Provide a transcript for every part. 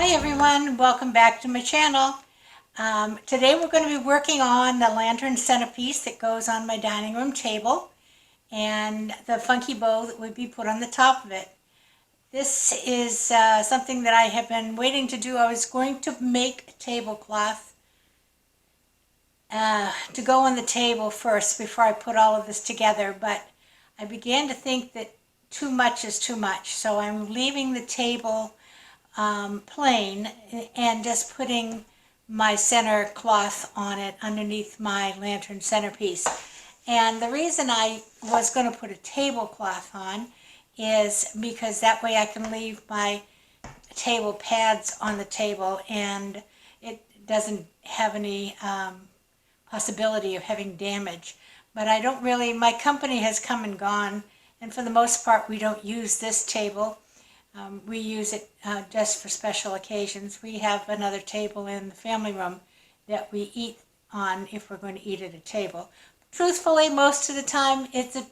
Hi everyone, welcome back to my channel. Today we're going to be working on the lantern centerpiece that goes on my dining room table and the funky bow that would be put on the top of it. This is something that I have been waiting to do. I was going to make a tablecloth to go on the table first before I put all of this together, but I began to think that too much is too much, so I'm leaving the table plain and just putting my center cloth on it underneath my lantern centerpiece. And the reason I was going to put a tablecloth on is because that way I can leave my table pads on the table and it doesn't have any possibility of having damage. But I don't really, my company has come and gone, and for the most part we don't use this table. We use it just for special occasions. We have another table in the family room that we eat on if we're going to eat at a table. Truthfully, most of the time it's a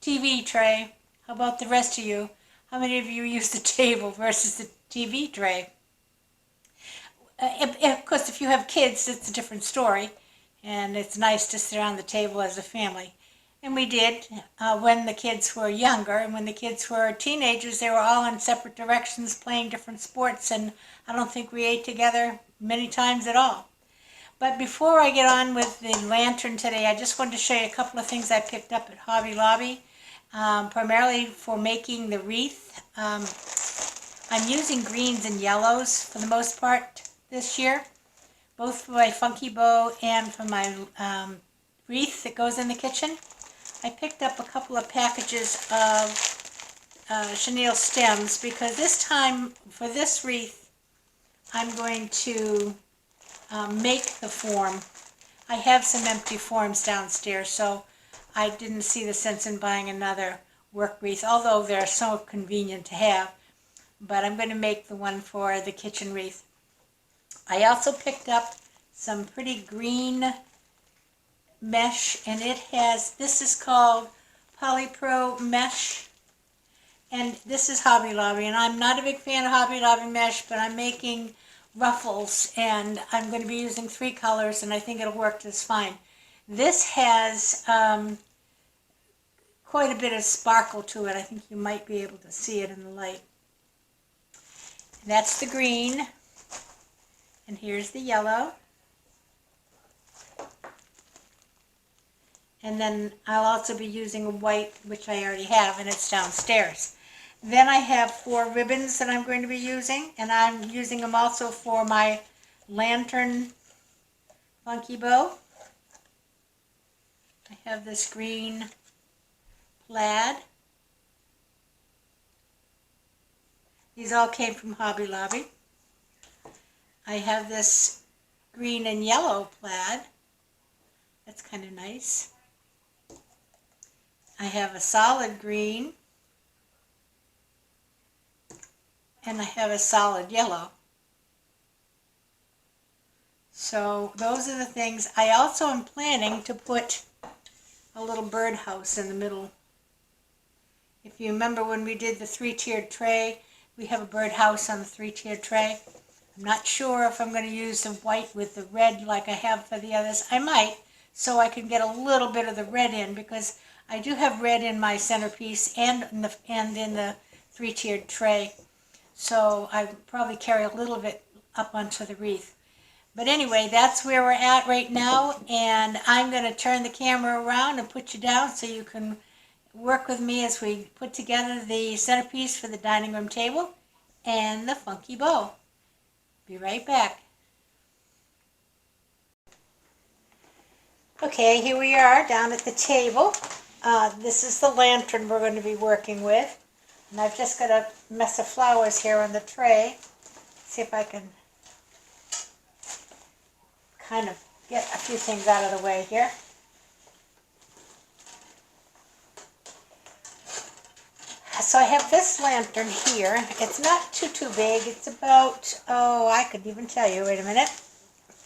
TV tray. How about the rest of you? How many of you use the table versus the TV tray? Of course, if you have kids, it's a different story, and it's nice to sit around the table as a family. And we did when the kids were younger, and when the kids were teenagers, they were all in separate directions playing different sports, and I don't think we ate together many times at all. But before I get on with the lantern today, I just wanted to show you a couple of things I picked up at Hobby Lobby, primarily for making the wreath. I'm using greens and yellows for the most part this year, both for my funky bow and for my wreath that goes in the kitchen. I picked up a couple of packages of chenille stems because this time for this wreath I'm going to make the form. I have some empty forms downstairs, so I didn't see the sense in buying another work wreath, although they're so convenient to have. But I'm going to make the one for the kitchen wreath. I also picked up some pretty green mesh, and it has, this is called Polypro mesh, and this is Hobby Lobby, and I'm not a big fan of Hobby Lobby mesh, but I'm making ruffles and I'm going to be using 3 colors, and I think it'll work just fine. This has quite a bit of sparkle to it. I think you might be able to see it in the light. That's the green, and here's the yellow. And then I'll also be using a white, which I already have, and it's downstairs. Then I have 4 ribbons that I'm going to be using, and I'm using them also for my lantern funky bow. I have this green plaid. These all came from Hobby Lobby. I have this green and yellow plaid. That's kind of nice. I have a solid green, and I have a solid yellow. So those are the things. I also am planning to put a little birdhouse in the middle. If you remember when we did the 3-tiered tray, we have a birdhouse on the 3-tiered tray. I'm not sure if I'm going to use the white with the red like I have for the others. I might, so I can get a little bit of the red in, because I do have red in my centerpiece and in the 3-tiered tray. So I probably carry a little bit up onto the wreath. But anyway, that's where we're at right now, and I'm going to turn the camera around and put you down so you can work with me as we put together the centerpiece for the dining room table and the funky bow. Be right back. Okay, here we are down at the table. This is the lantern we're going to be working with. And I've just got a mess of flowers here on the tray. See if I can kind of get a few things out of the way here. So I have this lantern here. It's not too big. It's about, oh, I could even tell you. Wait a minute.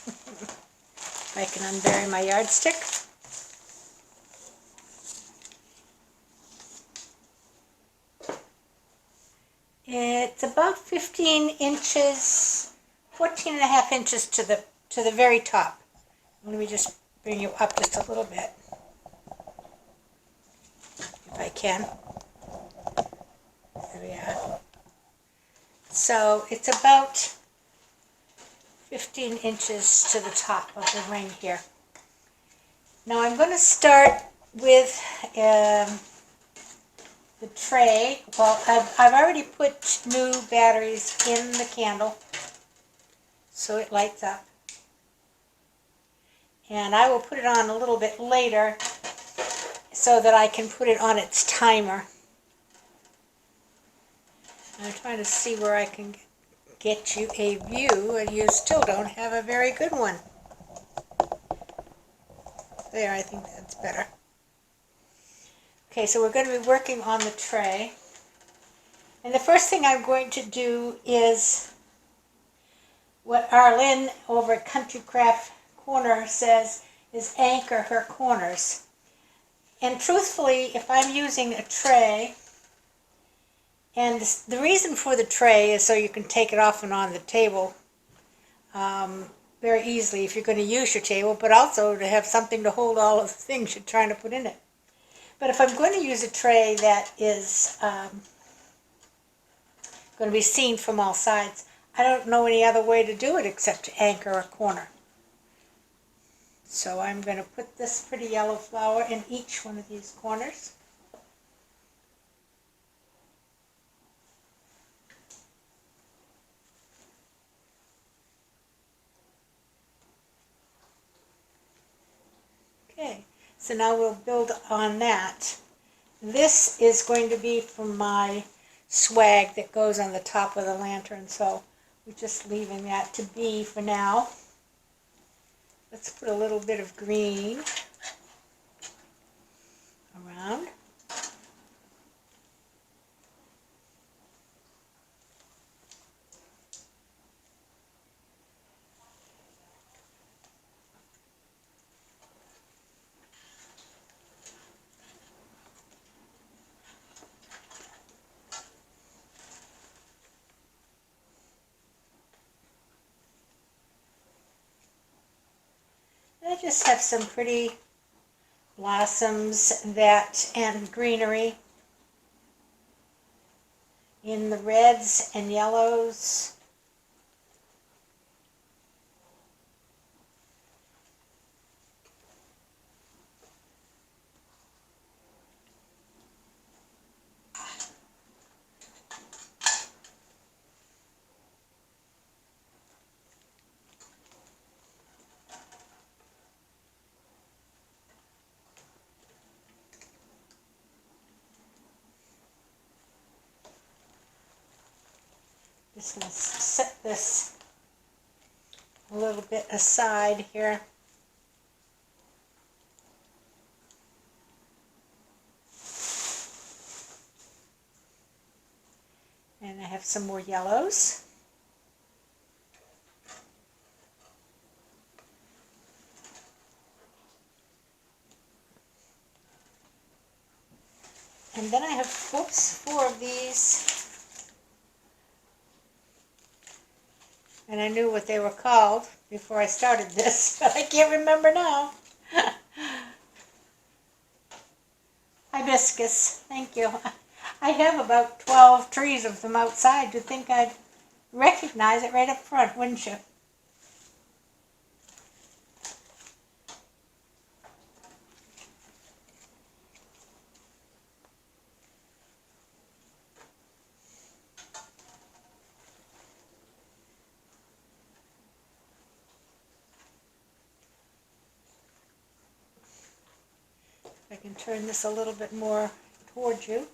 If I can unbury my yardstick. It's It's about 15 inches, 14 and a half inches to the very top. Let me just bring you up just a little bit, if I can. There we are. So it's about 15 inches to the top of the ring here. Now I'm going to start with the tray. Well, I've already put new batteries in the candle so it lights up. And I will put it on a little bit later so that I can put it on its timer. I'm trying to see where I can get you a view, and you still don't have a very good one. There, I think that's better. Okay, so we're going to be working on the tray. And the first thing I'm going to do is what Arlene over at Country Craft Corner says is anchor her corners. And truthfully, if I'm using a tray, and the reason for the tray is so you can take it off and on the table very easily if you're going to use your table, but also to have something to hold all of the things you're trying to put in it. But if I'm going to use a tray that is going to be seen from all sides, I don't know any other way to do it except to anchor a corner. So I'm going to put this pretty yellow flower in each one of these corners. Okay, so now we'll build on that. This is going to be from my swag that goes on the top of the lantern, so we're just leaving that to be for now. Let's put a little bit of green around. I just have some pretty blossoms and greenery in the reds and yellows. Just going to set this a little bit aside here. And I have some more yellows. And then I have, four of these. And I knew what they were called before I started this, but I can't remember now. Hibiscus, thank you. I have about 12 trees of them outside. You'd think I'd recognize it right up front, wouldn't you? I can turn this a little bit more towards you.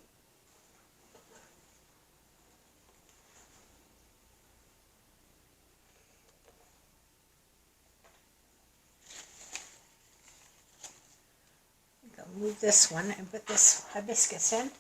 I'll move this one and put this hibiscus in.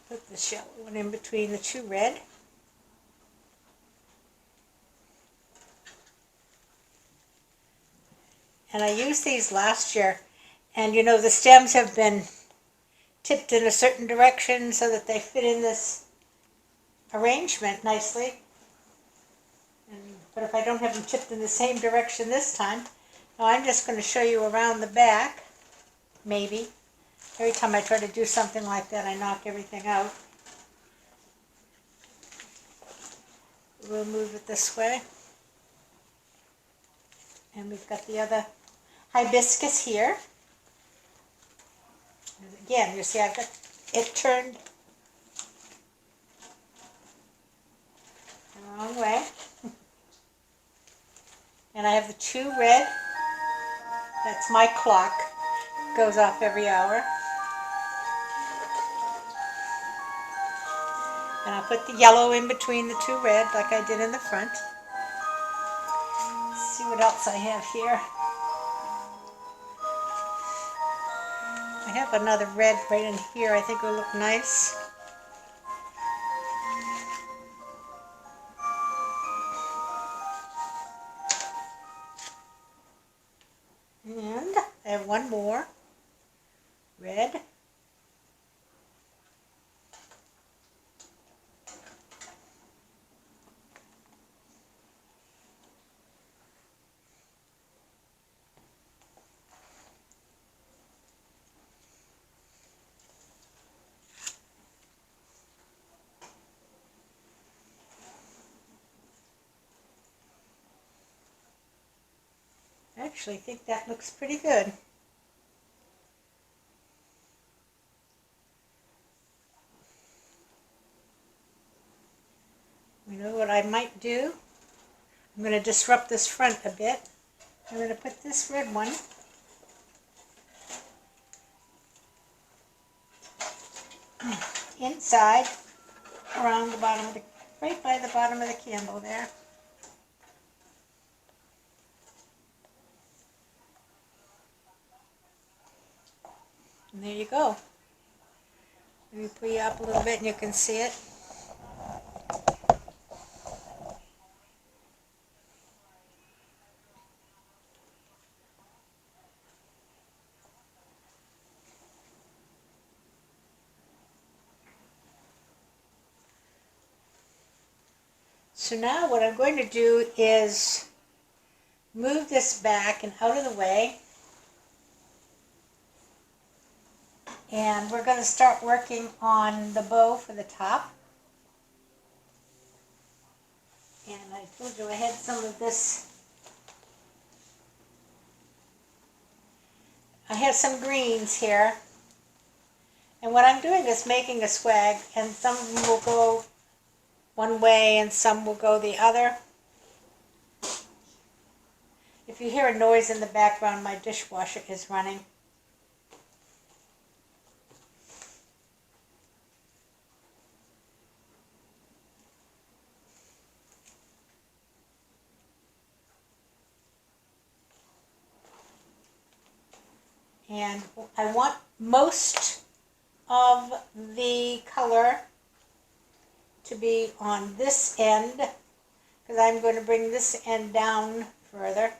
Put this yellow one in between the two red. And I used these last year. And you know, the stems have been tipped in a certain direction so that they fit in this arrangement nicely. But if I don't have them tipped in the same direction this time, now I'm just going to show you around the back, maybe. Every time I try to do something like that, I knock everything out. We'll move it this way. And we've got the other hibiscus here. And again, you see I've got it turned the wrong way. And I have the two red. That's my clock. Goes off every hour. And I'll put the yellow in between the two red like I did in the front. Let's see what else I have here. I have another red right in here. I think it will look nice. And I have one more red. I actually think that looks pretty good. You know what I might do? I'm going to disrupt this front a bit. I'm going to put this red one inside around the bottom of the, right by the bottom of the candle there. And there you go. Let me pull you up a little bit and you can see it. So now what I'm going to do is move this back and out of the way. And we're going to start working on the bow for the top. And I told you I had some of this. I have some greens here. And what I'm doing is making a swag, and some of them will go one way and some will go the other. If you hear a noise in the background, my dishwasher is running. And I want most of the color to be on this end, because I'm going to bring this end down further.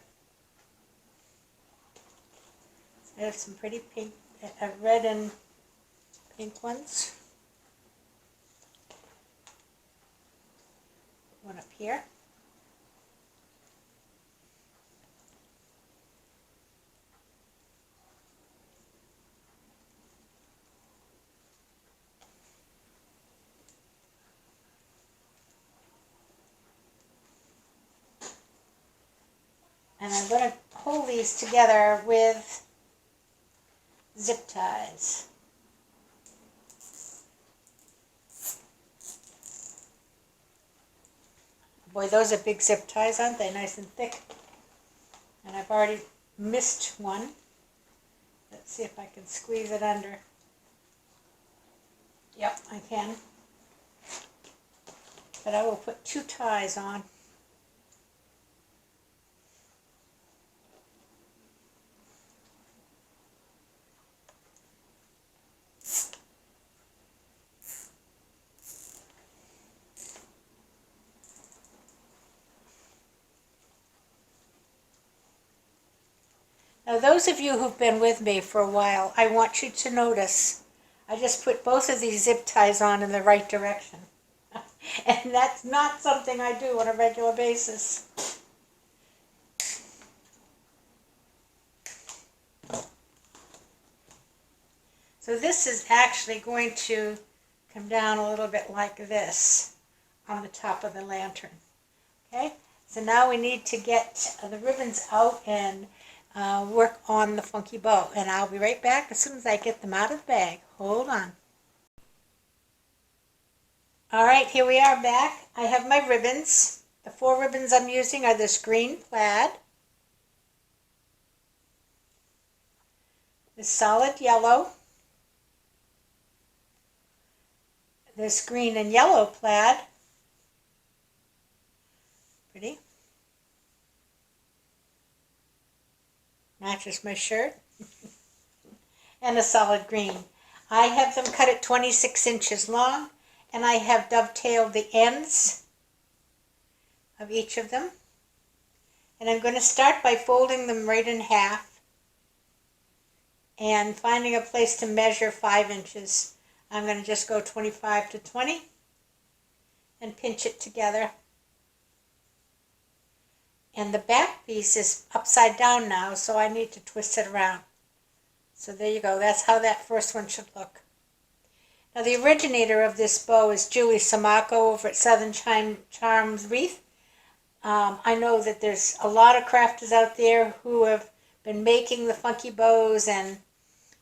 I have some pretty pink, red and pink ones. One up here. And I'm going to pull these together with zip ties. Boy, those are big zip ties, aren't they? Nice and thick. And I've already missed one. Let's see if I can squeeze it under. Yep, I can. But I will put two ties on. Now, those of you who've been with me for a while, I want you to notice I just put both of these zip ties on in the right direction. And that's not something I do on a regular basis. So this is actually going to come down a little bit like this on the top of the lantern. Okay, so now we need to get the ribbons out and work on the funky bow. And I'll be right back as soon as I get them out of the bag. Hold on. All right, here we are back. I have my ribbons. The 4 ribbons I'm using are this green plaid, this solid yellow, this green and yellow plaid, pretty, matches my shirt, and a solid green. I have them cut at 26 inches long, and I have dovetailed the ends of each of them. And I'm going to start by folding them right in half and finding a place to measure 5 inches. I'm going to just go 25 to 20 and pinch it together. And the back piece is upside down now, so I need to twist it around. So there you go. That's how that first one should look. Now, the originator of this bow is Julie Samako over at Southern Charms Wreath. I know that there's a lot of crafters out there who have been making the funky bows and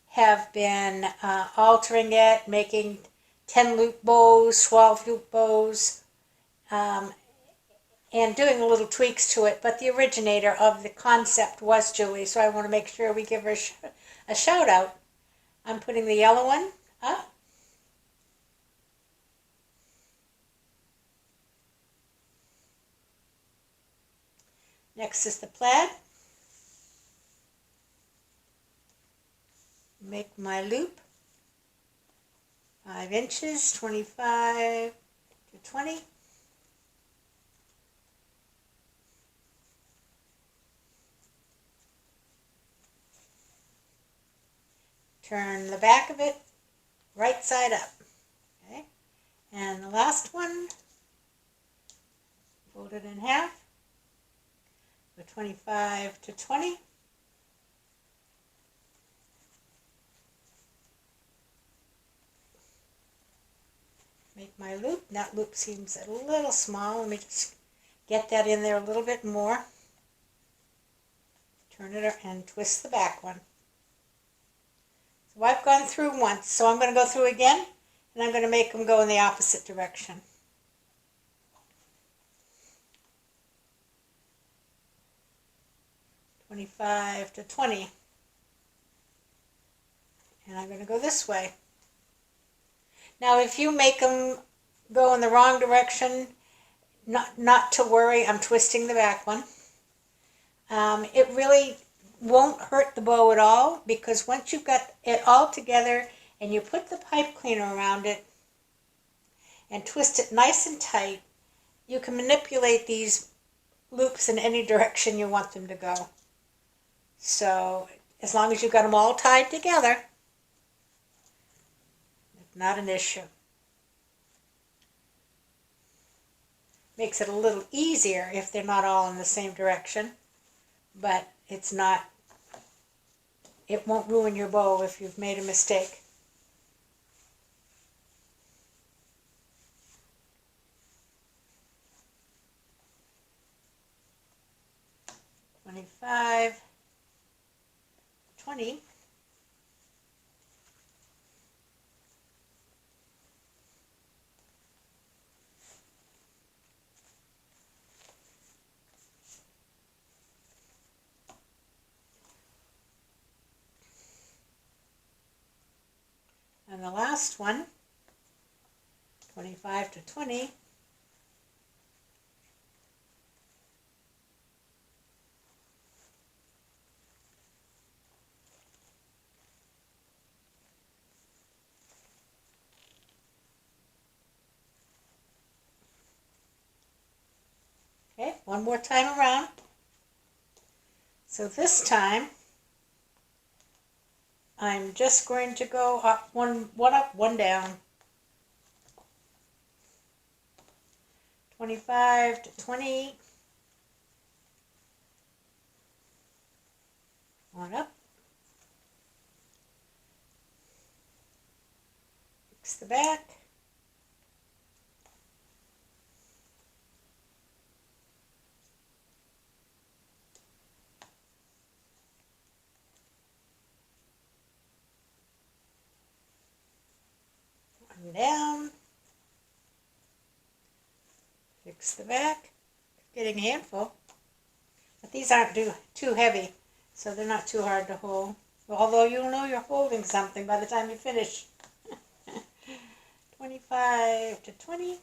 have been altering it, making 10-loop bows, 12-loop bows, and doing little tweaks to it. But the originator of the concept was Julie, so I want to make sure we give her a shout out. I'm putting the yellow one up. Next is the plaid. Make my loop 5 inches, 25 to 20. Turn the back of it right side up. Okay, and the last one, fold it in half, go 25 to 20. Make my loop. That loop seems a little small. Let me just get that in there a little bit more. Turn it and twist the back one. So I've gone through once, so I'm going to go through again, and I'm going to make them go in the opposite direction. "25 to 20. And I'm going to go this way. Now, if you make them go in the wrong direction, not to worry, I'm twisting the back one. It really won't hurt the bow at all, because once you've got it all together and you put the pipe cleaner around it and twist it nice and tight, you can manipulate these loops in any direction you want them to go. So as long as you've got them all tied together, it's not an issue. Makes it a little easier if they're not all in the same direction, but it's not, it won't ruin your bow if you've made a mistake. "25, 20. And the last one, 25 to 20. Okay, one more time around. So this time, I'm just going to go up one up, one down. 25 to 20. One up. Fix the back. One down. Fix the back. Getting a handful. But these aren't too heavy, so they're not too hard to hold. Although you'll know you're holding something by the time you finish. 25 to 20.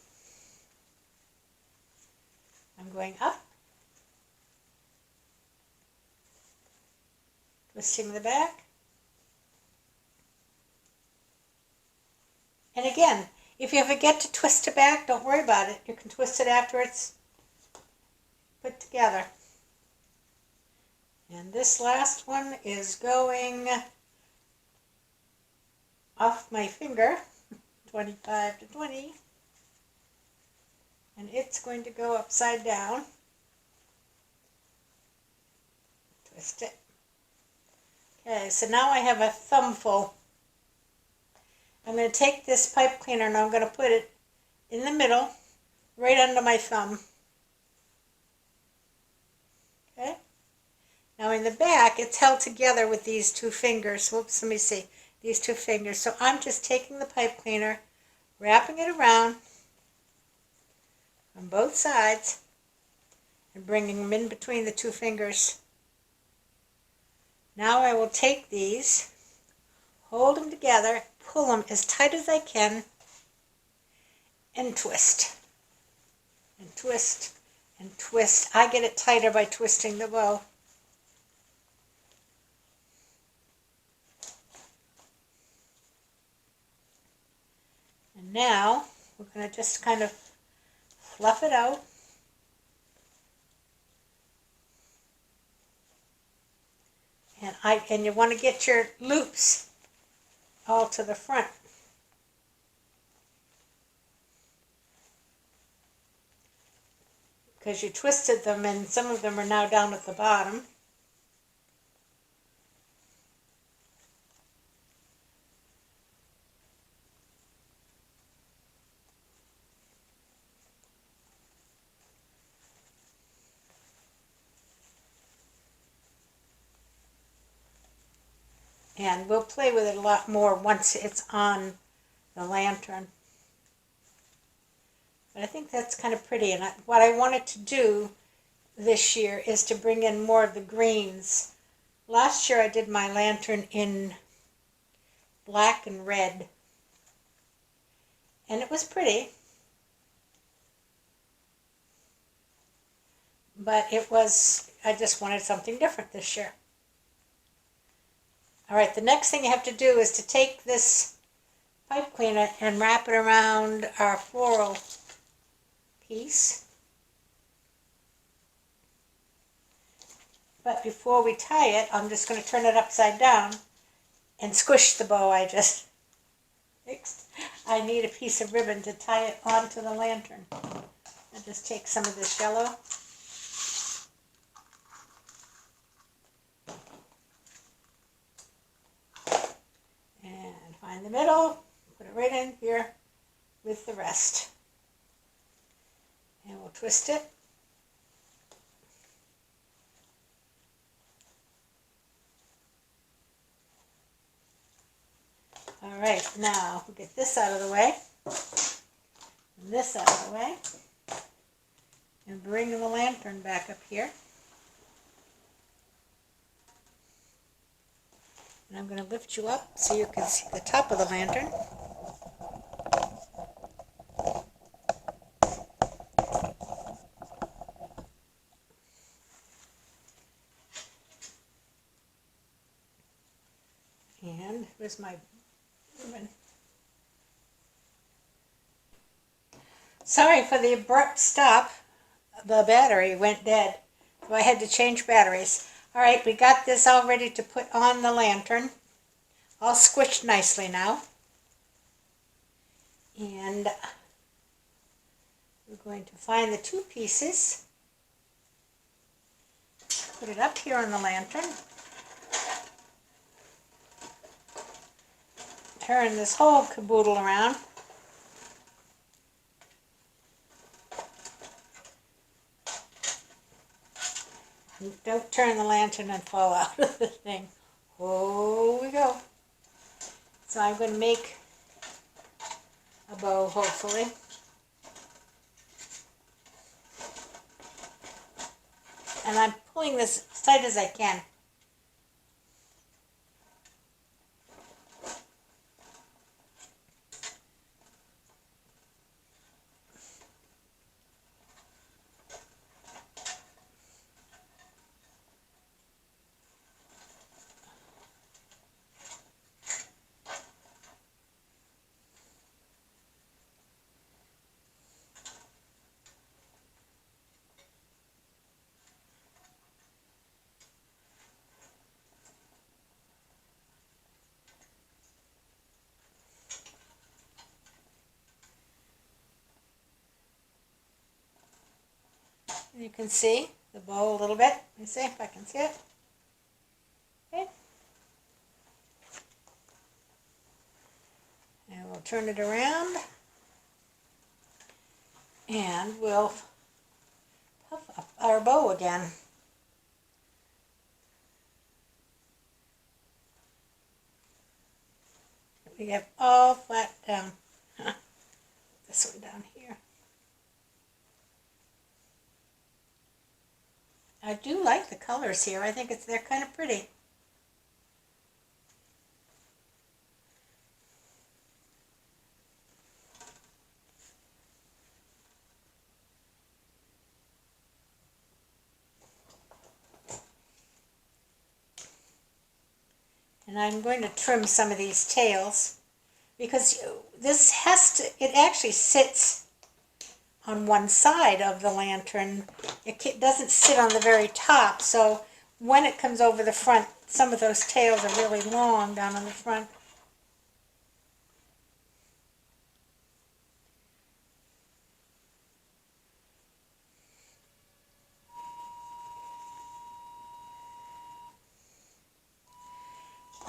I'm going up. Twisting the back. And again, if you forget to twist it back, don't worry about it. You can twist it after it's put together. And this last one is going off my finger, 25 to 20. And it's going to go upside down. Twist it. Okay, so now I have a thumbful. I'm going to take this pipe cleaner and I'm going to put it in the middle, right under my thumb. Okay? Now in the back, it's held together with these two fingers. Whoops, let me see. These two fingers. So I'm just taking the pipe cleaner, wrapping it around on both sides, and bringing them in between the two fingers. Now I will take these, hold them together, pull them as tight as I can, and twist. And twist, and twist. I get it tighter by twisting the bow. And now we're going to just kind of fluff it out. And you want to get your loops all to the front. Because you twisted them and some of them are now down at the bottom. And we'll play with it a lot more once it's on the lantern. But I think that's kind of pretty. And what I wanted to do this year is to bring in more of the greens. Last year I did my lantern in black and red. And it was pretty. But I just wanted something different this year. All right, the next thing you have to do is to take this pipe cleaner and wrap it around our floral piece. But before we tie it, I'm just going to turn it upside down and squish the bow I just fixed. I need a piece of ribbon to tie it onto the lantern. I'll just take some of this yellow. Find the middle, put it right in here with the rest. And we'll twist it. All right, now we'll get this out of the way, and this out of the way, and bring the lantern back up here. And I'm going to lift you up so you can see the top of the lantern. And here's my ribbon. Sorry for the abrupt stop. The battery went dead, so I had to change batteries. All right, we got this all ready to put on the lantern. all squished nicely now. And we're going to find the two pieces, put it up here on the lantern, turn this whole caboodle around. And don't turn the lantern and fall out of the thing. Oh, we go. So I'm going to make a bow, hopefully. And I'm pulling this as tight as I can. And you can see the bow a little bit. Let me see if I can see it. Okay. And we'll turn it around. And we'll puff up our bow again. We have all flat down. This one down here. I do like the colors here. I think they're kind of pretty. And I'm going to trim some of these tails because this it actually sits on one side of the lantern. It doesn't sit on the very top, so when it comes over the front, some of those tails are really long down on the front.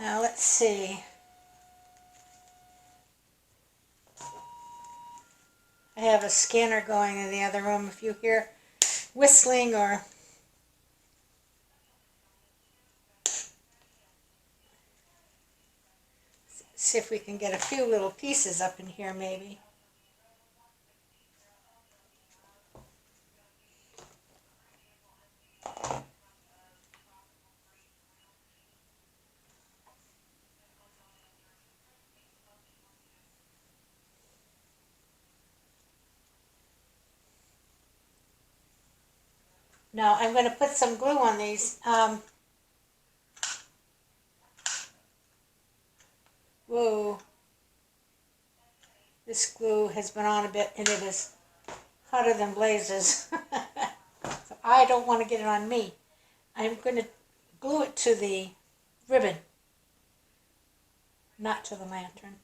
Now let's see. I have a scanner going in the other room. If you hear whistling or see if we can get a few little pieces up in here maybe. Now I'm going to put some glue on these. Whoa. This glue has been on a bit and it is hotter than blazes. So I don't want to get it on me. I'm going to glue it to the ribbon, not to the lantern.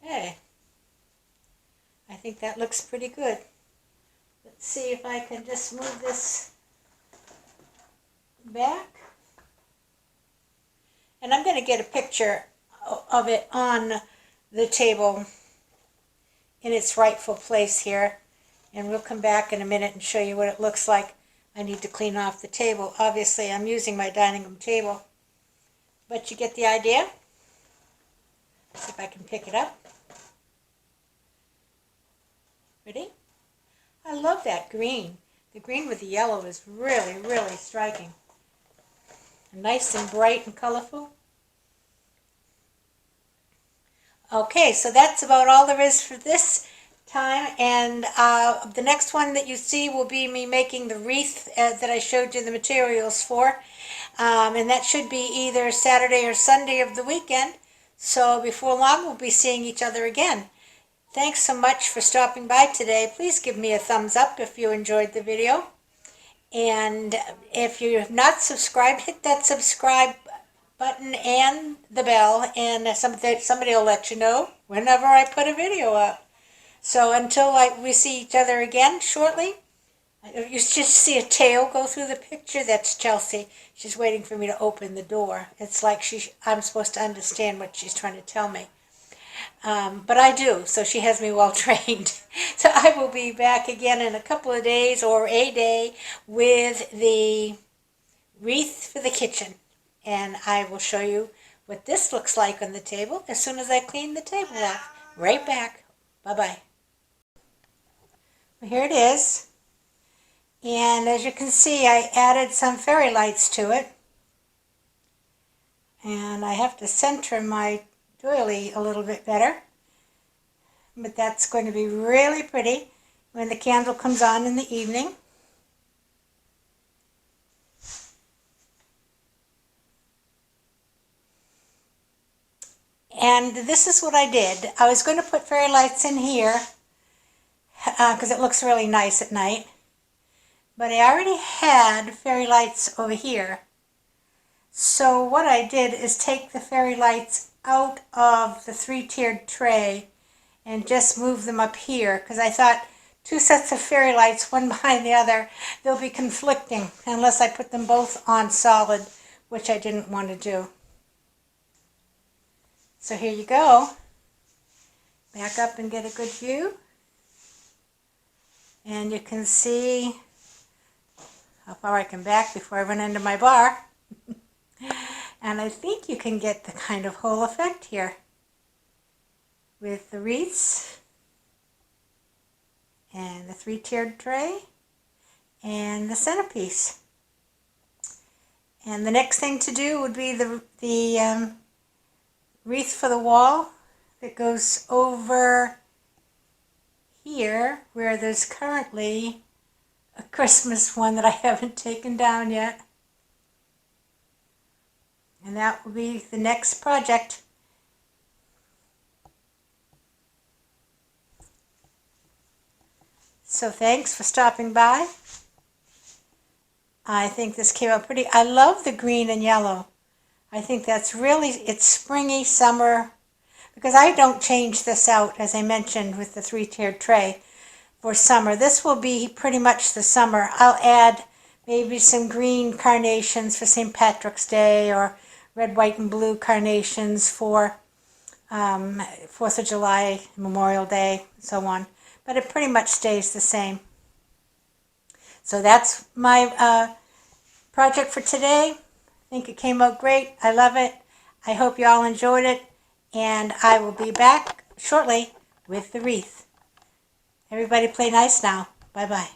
Okay. I think that looks pretty good. Let's see if I can just move this back. And I'm going to get a picture of it on the table in its rightful place here. And we'll come back in a minute and show you what it looks like. I need to clean off the table. Obviously, I'm using my dining room table. But you get the idea? See if I can pick it up. Ready? I love that green. The green with the yellow is really, really striking. Nice and bright and colorful. Okay, so that's about all there is for this time, and the next one that you see will be me making the wreath that I showed you the materials for, and that should be either Saturday or Sunday of the weekend, so before long we'll be seeing each other again. Thanks so much for stopping by today. Please give me a thumbs up if you enjoyed the video, and if you have not subscribed, hit that subscribe button and the bell, and somebody will let you know whenever I put a video up. So until we see each other again shortly, you just see a tail go through the picture. That's Chelsea. She's waiting for me to open the door. It's like I'm supposed to understand what she's trying to tell me. But I do, so she has me well trained. So I will be back again in a couple of days or a day with the wreath for the kitchen. And I will show you what this looks like on the table as soon as I clean the table off. Right back. Bye-bye. Well, here it is. And as you can see, I added some fairy lights to it. And I have to center my doily a little bit better. But that's going to be really pretty when the candle comes on in the evening. And this is what I did. I was going to put fairy lights in here because it looks really nice at night. But I already had fairy lights over here. So what I did is take the fairy lights out of the 3-tiered tray and just move them up here, because I thought 2 sets of fairy lights, one behind the other, they'll be conflicting unless I put them both on solid, which I didn't want to do. So here you go. Back up and get a good view. And you can see how far I can back before I run into my bar. And I think you can get the kind of whole effect here with the wreaths and the 3-tiered tray and the centerpiece. And the next thing to do would be the wreath for the wall that goes over here where there's currently a Christmas one that I haven't taken down yet. And that will be the next project. So thanks for stopping by. I think this came out pretty. I love the green and yellow. I think that's really, it's springy, summer, because I don't change this out, as I mentioned, with the 3-tiered tray for summer. This will be pretty much the summer. I'll add maybe some green carnations for St. Patrick's Day, or red, white, and blue carnations for 4th of July, Memorial Day, and so on. But it pretty much stays the same. So that's my project for today. I think it came out great. I love it. I hope you all enjoyed it. And I will be back shortly with the wreath. Everybody play nice now. Bye-bye.